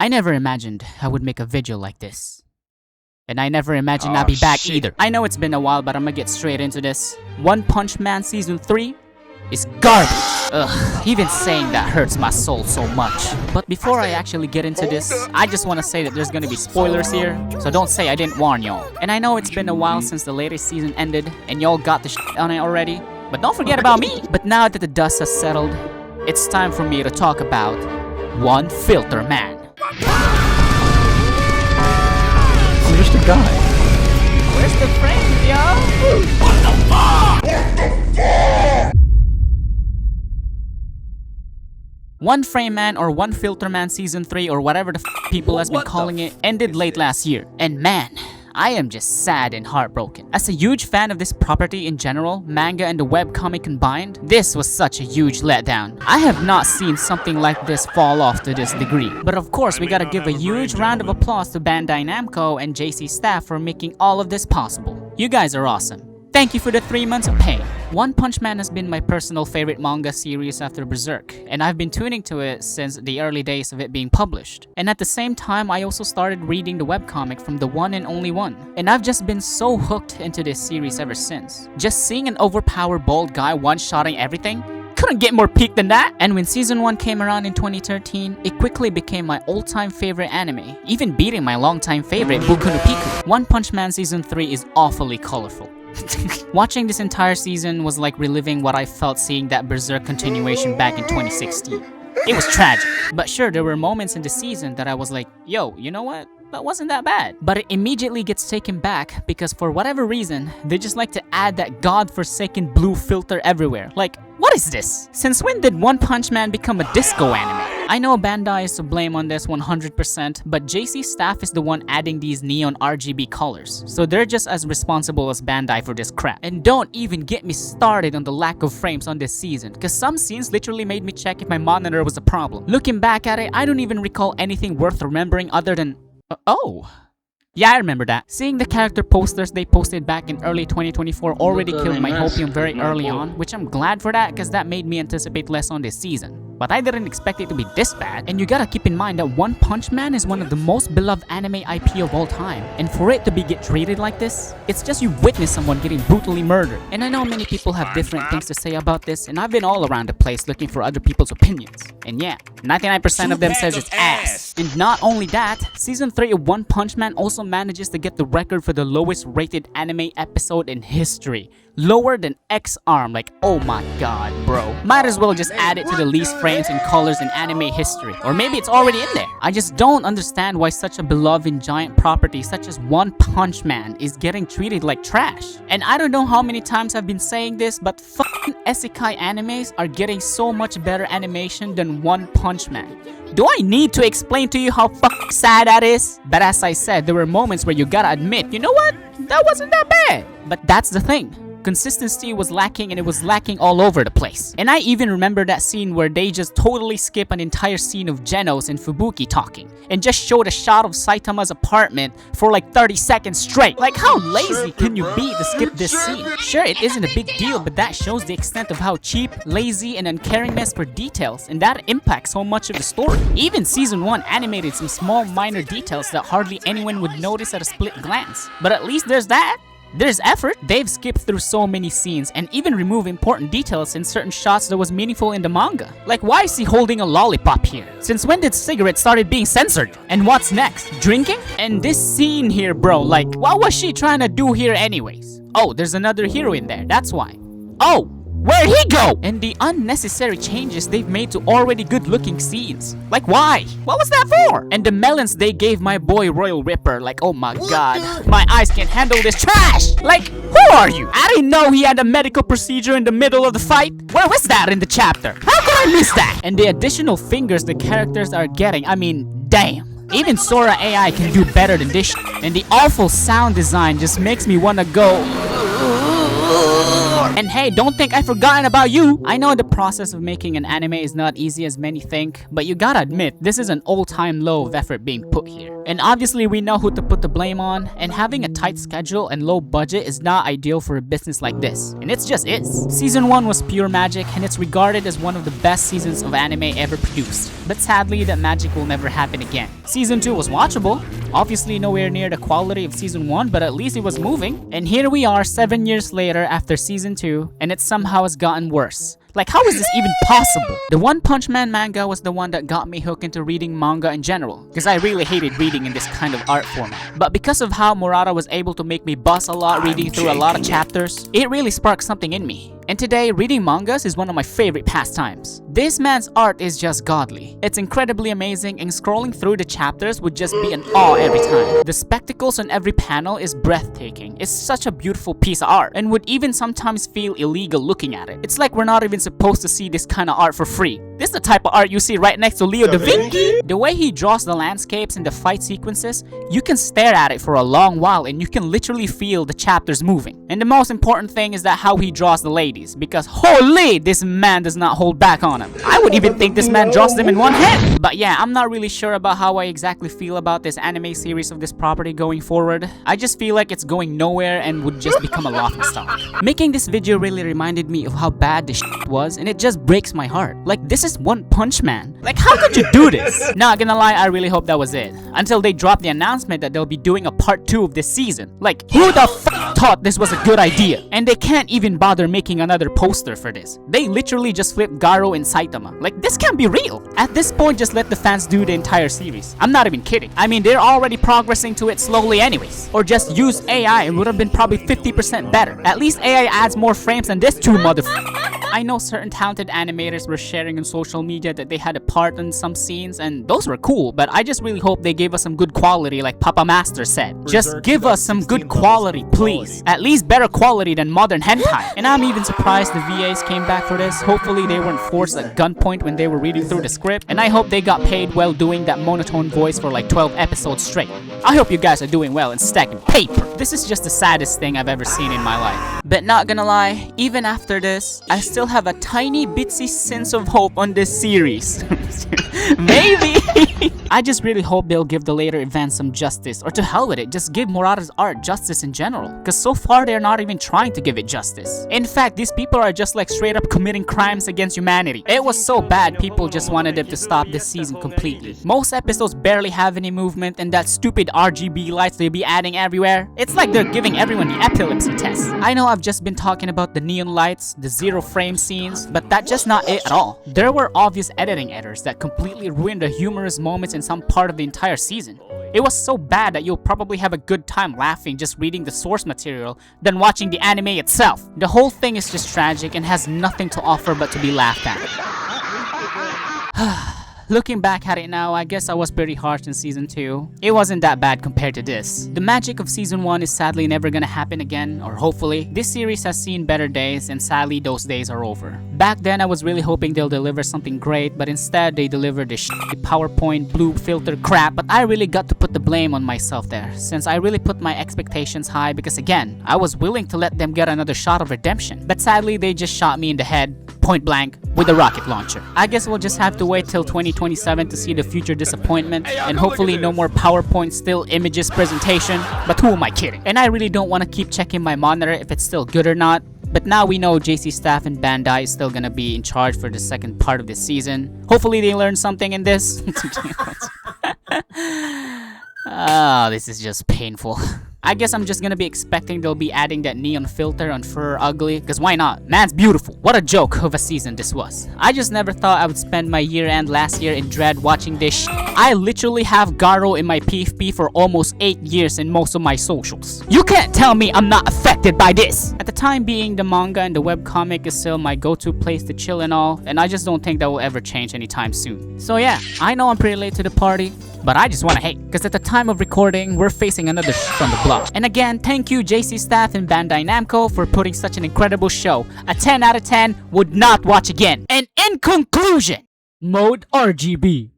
I never imagined I would make a video like this. And I never imagined I'd be back either. I know it's been a while, but I'm gonna get straight into this. One Punch Man Season 3 is garbage. Ugh, even saying that hurts my soul so much. But before I actually get into this, I just want to say that there's gonna be spoilers here, so don't say I didn't warn y'all. And I know it's been a while since the latest season ended, and y'all got the shit on it already, but don't forget about me. But now that the dust has settled, it's time for me to talk about One Filter Man. I'm just a guy. Where's the frame, yo? What the fuck? One Frame Man or One Filter Man Season 3 or whatever the people has been calling it ended late last year. And man, I am just sad and heartbroken. As a huge fan of this property in general, manga and the webcomic combined, this was such a huge letdown. I have not seen something like this fall off to this degree. But of course, we gotta give a huge round of applause to Bandai Namco and JC staff for making all of this possible. You guys are awesome. Thank you for the 3 months of pain. One Punch Man has been my personal favorite manga series after Berserk, and I've been tuning to it since the early days of it being published. And at the same time, I also started reading the webcomic from the one and only one. And I've just been so hooked into this series ever since. Just seeing an overpowered bald guy one-shotting everything, couldn't get more peak than that. And when season 1 came around in 2013, it quickly became my all-time favorite anime, even beating my longtime favorite Boku no Pico. One Punch Man Season 3 is awfully colorful. Watching this entire season was like reliving what I felt seeing that Berserk continuation back in 2016. It was tragic. But sure, there were moments in the season that I was like, yo, you know what? That wasn't that bad. But it immediately gets taken back because for whatever reason, they just like to add that godforsaken blue filter everywhere. Like, what is this? Since when did One Punch Man become a disco anime? I know Bandai is to blame on this 100%, but JC staff is the one adding these neon RGB colors. So they're just as responsible as Bandai for this crap. And don't even get me started on the lack of frames on this season, cause some scenes literally made me check if my monitor was a problem. Looking back at it, I don't even recall anything worth remembering other than oh. Yeah, I remember that. Seeing the character posters they posted back in early 2024 already killed my hopium very early on, which I'm glad for that because that made me anticipate less on this season. But I didn't expect it to be this bad, and you gotta keep in mind that One Punch Man is one of the most beloved anime IP of all time, and for it to get treated like this, it's just you witness someone getting brutally murdered. And I know many people have different things to say about this, and I've been all around the place looking for other people's opinions. And yeah, 99% of them says it's ass. And not only that, Season 3 of One Punch Man also manages to get the record for the lowest rated anime episode in history. Lower than X-Arm, like oh my god, bro. Might as well just add it to the least frames and colors in anime history. Or maybe it's already in there. I just don't understand why such a beloved and giant property such as One Punch Man is getting treated like trash. And I don't know how many times I've been saying this, but fucking isekai animes are getting so much better animation than One Punch Man. Do I need to explain to you how fucking sad that is? But as I said, there were moments where you gotta admit, you know what? That wasn't that bad. But that's the thing. Consistency was lacking, and it was lacking all over the place. And I even remember that scene where they just totally skip an entire scene of Genos and Fubuki talking and just showed a shot of Saitama's apartment for like 30 seconds straight. Like, how lazy can you be to skip this scene? Sure, it isn't a big deal, but that shows the extent of how cheap, lazy, and uncaringness for details, and that impacts so much of the story. Even Season 1 animated some small minor details that hardly anyone would notice at a split glance. But at least there's that. There's effort. They've skipped through so many scenes and even removed important details in certain shots that was meaningful in the manga. Like, why is he holding a lollipop here? Since when did cigarettes started being censored? And what's next? Drinking? And this scene here, bro, like, what was she trying to do here anyways? Oh, there's another hero in there, that's why. Oh, where'd he go? And the unnecessary changes they've made to already good-looking scenes. Like, why? What was that for? And the melons they gave my boy Royal Ripper, like, oh my god, my eyes can't handle this trash! Like, who are you? I didn't know he had a medical procedure in the middle of the fight. Where was that in the chapter? How could I miss that? And the additional fingers the characters are getting, I mean, damn. Even Sora AI can do better than this shit. And the awful sound design just makes me wanna go. And hey, don't think I've forgotten about you! I know the process of making an anime is not easy as many think, but you gotta admit, this is an all-time low of effort being put here. And obviously we know who to put the blame on, and having a tight schedule and low budget is not ideal for a business like this. And it's just is. Season 1 was pure magic, and it's regarded as one of the best seasons of anime ever produced. But sadly, that magic will never happen again. Season 2 was watchable, obviously nowhere near the quality of Season 1, but at least it was moving. And here we are 7 years later after Season 2, and it somehow has gotten worse. Like, how is this even possible? The One Punch Man manga was the one that got me hooked into reading manga in general, because I really hated reading in this kind of art format. But because of how Murata was able to make me buzz a lot reading through a lot of chapters, it really sparked something in me. And today, reading mangas is one of my favorite pastimes. This man's art is just godly. It's incredibly amazing, and scrolling through the chapters would just be an awe every time. The spectacles on every panel is breathtaking. It's such a beautiful piece of art, and would even sometimes feel illegal looking at it. It's like we're not even supposed to see this kind of art for free. This is the type of art you see right next to Leo da Vinci. The way he draws the landscapes and the fight sequences, you can stare at it for a long while and you can literally feel the chapters moving. And the most important thing is that how he draws the ladies, because holy, this man does not hold back on them. I would even think this man draws them in one hand. But yeah, I'm not really sure about how I exactly feel about this anime series of this property going forward. I just feel like it's going nowhere and would just become a laughingstock. Making this video really reminded me of how bad this shit was, and it just breaks my heart. Like, this is One Punch Man. Like, how could you do this? Not gonna lie, I really hope that was it. Until they dropped the announcement that they'll be doing a part 2 of this season. Like, who the f thought this was a good idea? And they can't even bother making another poster for this. They literally just flipped Garo and Saitama. Like, this can't be real. At this point, just let the fans do the entire series. I'm not even kidding. I mean, they're already progressing to it slowly anyways. Or just use AI, it would have been probably 50% better. At least AI adds more frames than this two motherfuckers. I know certain talented animators were sharing on social media that they had a part in some scenes, and those were cool, but I just really hope they gave us some good quality like Papa Master said. Just give us some good quality, please. At least better quality than modern hentai. And I'm even surprised the VAs came back for this. Hopefully they weren't forced at gunpoint when they were reading through the script, and I hope they got paid well doing that monotone voice for like 12 episodes straight. I hope you guys are doing well and stacking paper. This is just the saddest thing I've ever seen in my life. But not gonna lie, even after this, I still have a tiny bitsy sense of hope on this series. Maybe. I just really hope they'll give the later events some justice, or to hell with it, just give Murata's art justice in general, because so far they're not even trying to give it justice. In fact, these people are just like straight up committing crimes against humanity. It was so bad, people just wanted them to stop this season completely. Most episodes barely have any movement, and that stupid RGB lights they'll be adding everywhere, it's like they're giving everyone the epilepsy test. I know I've just been talking about the neon lights, the zero frame scenes, but that's just not it at all. There were obvious editing errors that completely ruined the humorous moments in some part of the entire season. It was so bad that you'll probably have a good time laughing just reading the source material than watching the anime itself. The whole thing is just tragic and has nothing to offer but to be laughed at. Looking back at it now, I guess I was pretty harsh in Season 2. It wasn't that bad compared to this. The magic of Season 1 is sadly never gonna happen again, or hopefully. This series has seen better days, and sadly those days are over. Back then I was really hoping they'll deliver something great, but instead they delivered this shitty PowerPoint blue filter crap. But I really got to put the blame on myself there, since I really put my expectations high, because again, I was willing to let them get another shot of redemption. But sadly they just shot me in the head, point blank, with a rocket launcher. I guess we'll just have to wait till 2027 to see the future disappointment, and hopefully no more PowerPoint still images presentation, but who am I kidding? And I really don't want to keep checking my monitor if it's still good or not. But now we know JC Staff and Bandai is still gonna be in charge for the second part of this season. Hopefully they learn something in this. Oh, this is just painful. I guess I'm just gonna be expecting they'll be adding that neon filter on Fur Ugly, cause why not? Man's beautiful. What a joke of a season this was. I just never thought I would spend my year-end last year in dread watching this I literally have Garo in my PFP for almost 8 years in most of my socials. You can't tell me I'm not affected by this! At the time being, the manga and the webcomic is still my go-to place to chill and all, and I just don't think that will ever change anytime soon. So yeah, I know I'm pretty late to the party, but I just wanna hate, cause at the time of recording, we're facing another shit on the block. And again, thank you JC Staff and Bandai Namco for putting such an incredible show. A 10 out of 10, would not watch again. And in conclusion, Mode RGB.